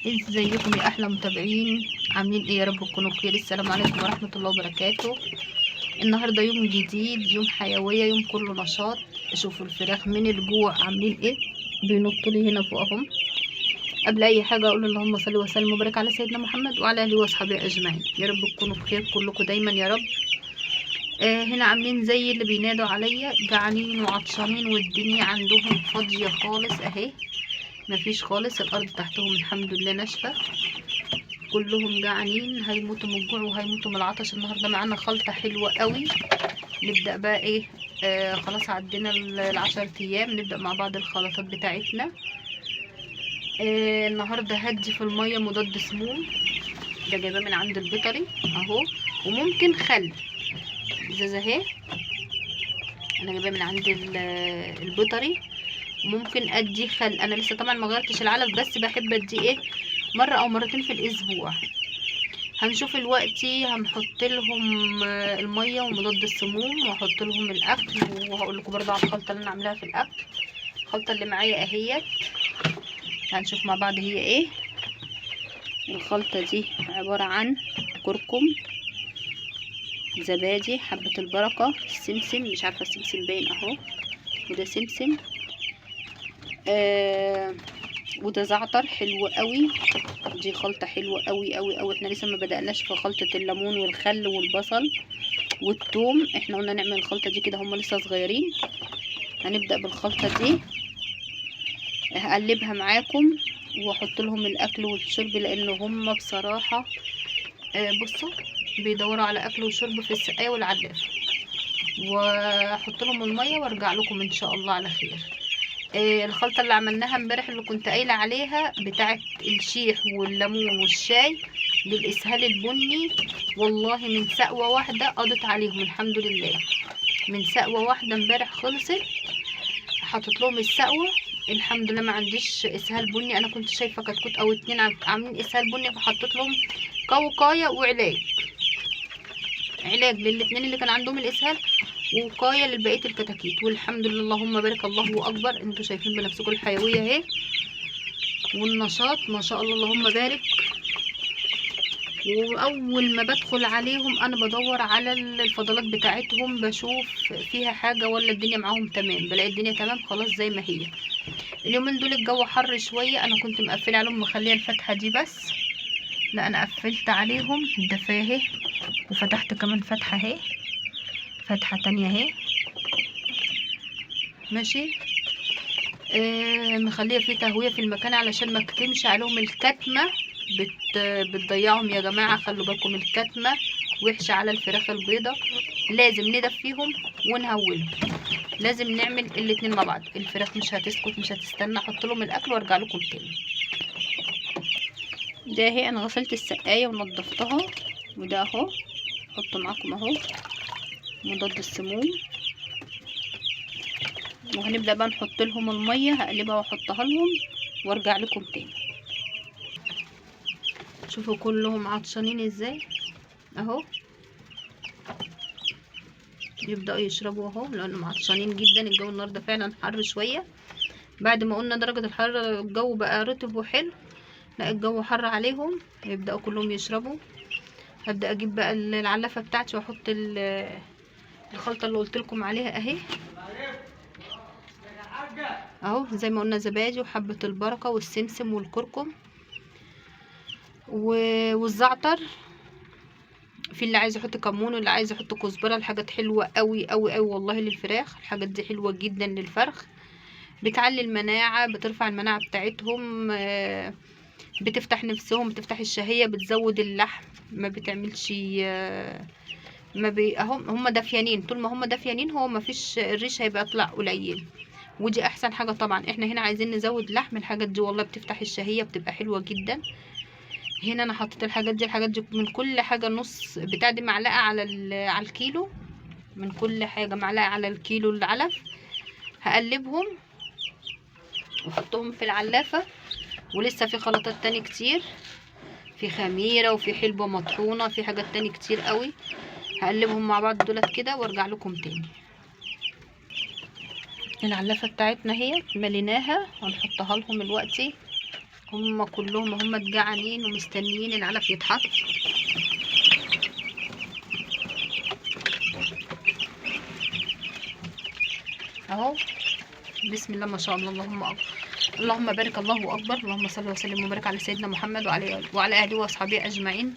ازيكم يا احلى متابعين؟ عاملين ايه؟ يا رب تكونوا بخير. السلام عليكم ورحمه الله وبركاته. النهارده يوم جديد، يوم حيويه، يوم كله نشاط. شوفوا الفراخ من الجوع عاملين ايه، بينطوا لي هنا فوقهم. قبل اي حاجه اقول اللهم صل وسلم وبارك على سيدنا محمد وعلى اله واصحابه اجمعين. يا رب تكونوا بخير كلكم دايما يا رب. هنا عاملين زي اللي بينادوا عليا، جعانين وعطشانين والدنيا عندهم فاضيه خالص اهي، مفيش خالص. الارض تحتهم الحمد لله ناشفه، كلهم جعانين، هيموتوا من الجوع وهيموتوا من العطش. النهارده معانا خلطه حلوه قوي. نبدا بقى ايه؟ خلاص عدينا ال10 ايام، نبدا مع بعض الخلطات بتاعتنا. النهارده هدي في الميه مضاد سموم، ده جايباه من عند البيطري اهو، وممكن خل ازازه اهي، انا جايباه من عند البيطري. ممكن ادي خل، انا لسه طبعا ما غيرتش العلف، بس بحب ادي ايه مره او مرتين في الاسبوع. هنشوف دلوقتي هنحط لهم الميه ومضاد السموم، واحط لهم الاكل، وهقول لكم برضه على الخلطه اللي انا عاملاها في الاكل. الخلطه اللي معايا اهيت، هنشوف مع بعض هي ايه. الخلطه دي عباره عن كركم، زبادي، حبه البركه، السمسم، مش عارفه السمسم باين اهو، وده سمسم، وده زعتر حلو قوي. دي خلطه حلوه قوي قوي قوي. احنا لسه ما بدأناش في خلطه الليمون والخل والبصل والثوم، احنا قلنا نعمل الخلطه دي كده، هم لسه صغيرين. هنبدأ بالخلطه دي، هقلبها معاكم واحط لهم الاكل والشرب، لان هم بصراحه بصوا بيدوروا على اكل وشرب في السقايه والعلافه. واحط لهم الميه وارجع لكم ان شاء الله على خير. الخلطه اللي عملناها امبارح اللي كنت قايله عليها بتاعه الشيح والليمون والشاي للاسهال البني، والله من سقوه واحده قضت عليهم الحمد لله. من سقوه واحده امبارح خلصت، حطيت لهم السقوه الحمد لله، ما عنديش اسهال بني. انا كنت شايفه كتكوت او اتنين عاملين اسهال بني، فحطيت لهم وقايه وعلاج، علاج للاتنين اللي كان عندهم الاسهال، ووقايه لبقيه الكتاكيت، والحمد لله اللهم بارك الله اكبر. انتوا شايفين بنفسكم الحيويه اهي والنشاط ما شاء الله اللهم بارك. واول ما بدخل عليهم انا بدور على الفضلات بتاعتهم، بشوف فيها حاجه ولا الدنيا معاهم تمام، بلاقي الدنيا تمام خلاص زي ما هي. اليومين دول الجو حر شويه، انا كنت مقفله عليهم مخليه الفتحه دي بس، لا انا قفلت عليهم الدفايه اهي، وفتحت كمان فتحه اهي، فتحه تانية اهي ماشي. مخليه فيه تهويه في المكان علشان ما تكتمش عليهم الكتمه، بتضيعهم يا جماعه. خلوا بالكم الكتمه وحشه على الفراخ البيضه، لازم ندفيهم ونهولهم، لازم نعمل الاتنين مع بعض. الفراخ مش هتسكت مش هتستنى. احط لهم الاكل وارجع لكم تاني. ده اهي انا غسلت السقايه ونضفتها، وده اهو احطه معاكم اهو مضاد السموم. وهنبدأ بقى نحط لهم المية، هقلبها واحطها لهم وارجع لكم تاني. شوفوا كلهم عطشانين ازاي اهو، يبدأوا يشربوا اهو لانهم عطشانين جدا. الجو النهارده فعلا حر شوية، بعد ما قلنا درجة الحرارة الجو بقى رطب وحلو، لا الجو حر عليهم، يبدأوا كلهم يشربوا. هبدأ اجيب بقى العلافة بتاعتي واحط الخلطة اللي قلت لكم عليها اهي اهو، زي ما قلنا زبادي وحبة البركة والسمسم والكركم والزعتر. في اللي عايز يحط كمون واللي عايز يحط كزبره. الحاجات حلوه قوي قوي قوي والله للفراخ، الحاجات دي حلوه جدا للفرخ، بتعلي المناعه، بترفع المناعه بتاعتهم، بتفتح نفسهم، بتفتح الشهيه، بتزود اللحم، ما بتعملش ما بي هم دافيانين. طول ما هم دافيانين هو ما فيش الريش هيبقى يطلع قليل، ودي احسن حاجه. طبعا احنا هنا عايزين نزود لحم، الحاجات دي والله بتفتح الشهيه، بتبقى حلوه جدا. هنا انا حطيت الحاجات دي من كل حاجه نص بتاع دي معلقه على الكيلو، من كل حاجه معلقه على الكيلو العلف. هقلبهم واحطهم في العلافه. ولسه في خلطات تاني كتير، في خميره وفي حلبه مطحونه، في حاجات تاني كتير قوي. هقلبهم مع بعض دولت كده وارجع لكم تاني. العلافه بتاعتنا هي مليناها، هنحطها لهم دلوقتي هم كلهم هم جعانين ومستنيين العلف يتحط. اهو بسم الله ما شاء الله، اللهم اكبر، اللهم بارك، الله اكبر، اللهم صل وسلم وبارك على سيدنا محمد وعلى اله واصحابه اجمعين.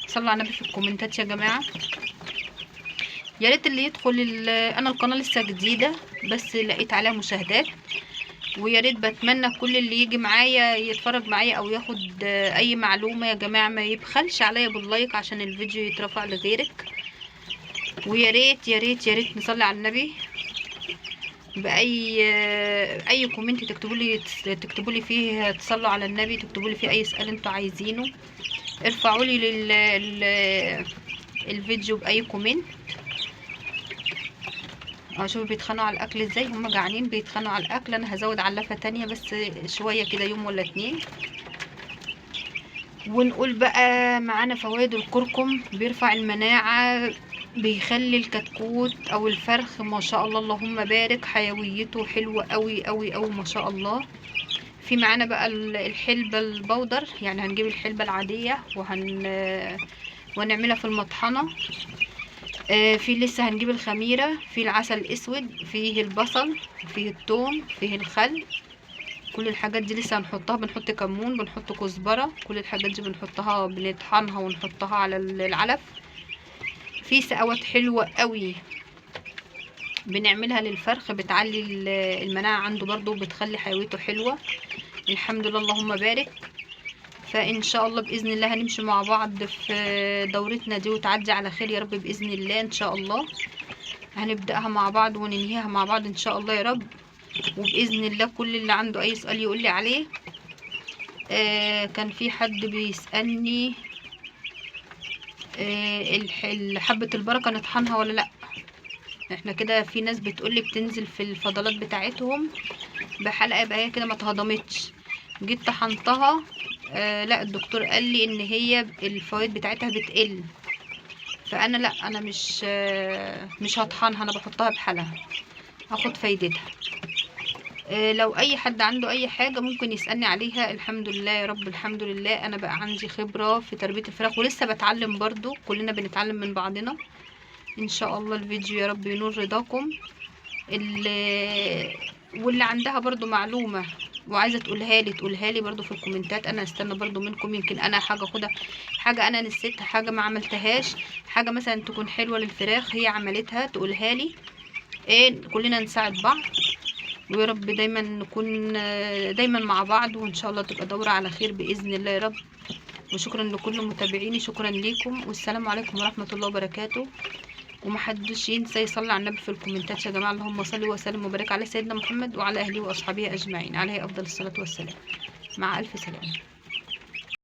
صلوا على النبي في الكومنتات يا جماعه. يا ريت اللي يدخل انا القناه لسه جديده بس لقيت عليها مشاهدات، ويا ريت بتمنى كل اللي يجي معايا يتفرج معايا او ياخد اي معلومه يا جماعه ما يبخلش عليا باللايك عشان الفيديو يترفع لغيرك. ويا ريت يا ريت يا ريت نصلي على النبي باي كومنت تكتبوا لي فيه تصلوا على النبي، تكتبوا لي فيه اي سؤال انتوا عايزينه، ارفعوا لي الفيديو باي كومنت. شوفوا بيتخانقوا على الاكل ازاي، هم جعانين بيتخانقوا على الاكل. انا هزود علفه تانية بس شويه كده، يوم ولا اتنين. ونقول بقى معانا فوائد الكركم، بيرفع المناعه، بيخلي الكتكوت او الفرخ ما شاء الله اللهم بارك حيويته حلوه قوي قوي قوي ما شاء الله. في معانا بقى الحلبة البودر، يعني هنجيب الحلبة العادية ونعملها في المطحنة. في لسه هنجيب الخميرة، في العسل الاسود، فيه البصل، فيه الثوم، فيه الخل. كل الحاجات دي لسه هنحطها، بنحط كمون، بنحط كزبرة، كل الحاجات دي بنحطها بنطحنها ونحطها على العلف. في سقوات حلوة قوي بنعملها للفرخ، بتعلي المناعة عنده برضو، بتخلي حيويته حلوة. الحمد لله اللهم بارك. فان شاء الله باذن الله هنمشي مع بعض في دورتنا دي وتعدي على خير يا رب باذن الله. ان شاء الله هنبداها مع بعض وننهيها مع بعض ان شاء الله يا رب. وباذن الله كل اللي عنده اي سؤال يقول لي عليه. كان في حد بيسالني حبه البركه نطحنها ولا لا. احنا كده في ناس بتقولي بتنزل في الفضلات بتاعتهم بحلقه يبقى هي كده ما اتهضمتش. جيت طحنتها لا الدكتور قال لي ان هي الفوائد بتاعتها بتقل، فانا لا انا مش هطحنها، انا بحطها بحالها هاخد فايدتها. لو اي حد عنده اي حاجه ممكن يسالني عليها. الحمد لله يا رب، الحمد لله انا بقى عندي خبره في تربيه الفراخ ولسه بتعلم برضو، كلنا بنتعلم من بعضنا. ان شاء الله الفيديو يا رب ينور رضاكم. واللي عندها برضو معلومه وعايزه تقولها لي برضو في الكومنتات، انا استنى برضو منكم. يمكن انا حاجه اخدها، حاجه انا نسيتها، حاجه ما عملتهاش، حاجه مثلا تكون حلوه للفراخ هي عملتها تقولها لي. كلنا نساعد بعض، ويا رب دايما نكون دايما مع بعض، وان شاء الله تبقى دورة على خير باذن الله يا رب. وشكرا لكل متابعيني، شكرا ليكم، والسلام عليكم ورحمه الله وبركاته. ومحدش ينسى يصلي على النبي في الكومنتات يا جماعه. اللهم صل وسلم وبارك على سيدنا محمد وعلى اهله واصحابه اجمعين عليه افضل الصلاه والسلام. مع الف سلامه.